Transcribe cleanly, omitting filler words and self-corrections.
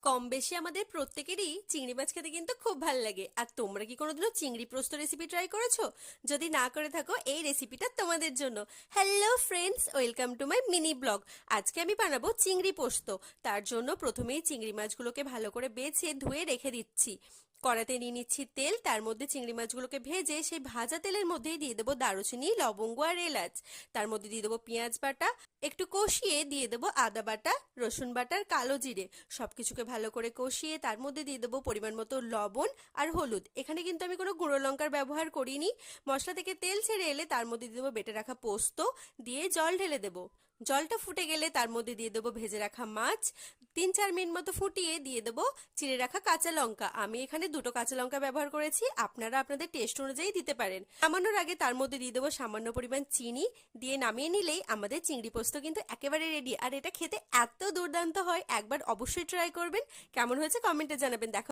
কম বেশি আমাদের প্রত্যেকেরই চিংড়ি মাছ খেতে কিন্তু খুব ভালো লাগে। আর তোমরা কি কোনোদিনও চিংড়ি পোস্ত রেসিপি ট্রাই করেছো? যদি না করে থাকো, এই রেসিপিটা তোমাদের জন্য। Hello friends, welcome to my mini blog. আজকে আমি বানাবো চিংড়ি পোস্ত। তার জন্য প্রথমেই চিংড়ি মাছগুলোকে ভালো করে বেছে ধুয়ে রেখে দিচ্ছি। কড়াতে নিয়ে নিচ্ছি তেল, তার মধ্যে চিংড়ি মাছগুলোকে ভেজে সেই ভাজা তেলের মধ্যেই দিয়ে দেবো দারুচিনি, লবঙ্গ আর এলাচ। তার মধ্যে দিয়ে দেবো পেঁয়াজ বাটা, একটু কষিয়ে দিয়ে দেবো আদা বাটা, রসুন বাটার কালো জিরে। সবকিছুকে ভালো করে কষিয়ে তার মধ্যে দিয়ে দেবো পরিমাণ মতো লবণ আর হলুদ। এখানে কিন্তু আমি কোনো গুঁড়ো লঙ্কার ব্যবহার করিনি। মশলা থেকে তেল ছেড়ে এলে তার মধ্যে দিয়ে দেবো বেটে রাখা পোস্ত, দিয়ে জল ঢেলে দেবো। জলটা ফুটে গেলে তার মধ্যে দিয়ে দেবো ভেজে রাখা মাছ। 3-4 মিনিট মতো ফুটিয়ে দিয়ে দেবো চিড়ে রাখা কাঁচা লঙ্কা। আমি এখানে 2টো কাঁচা লঙ্কা ব্যবহার করেছি, আপনারা আপনাদের টেস্ট অনুযায়ী দিতে পারেন। নামানোর আগে তার মধ্যে দিয়ে দেবো সামান্য পরিমাণ চিনি, দিয়ে নামিয়ে নিলেই আমাদের চিংড়ি পোস্ত কিন্তু একেবারে রেডি। আর এটা খেতে এত দুর্দান্ত হয়, একবার অবশ্যই ট্রাই করবেন। কেমন হয়েছে কমেন্টে জানাবেন। দেখা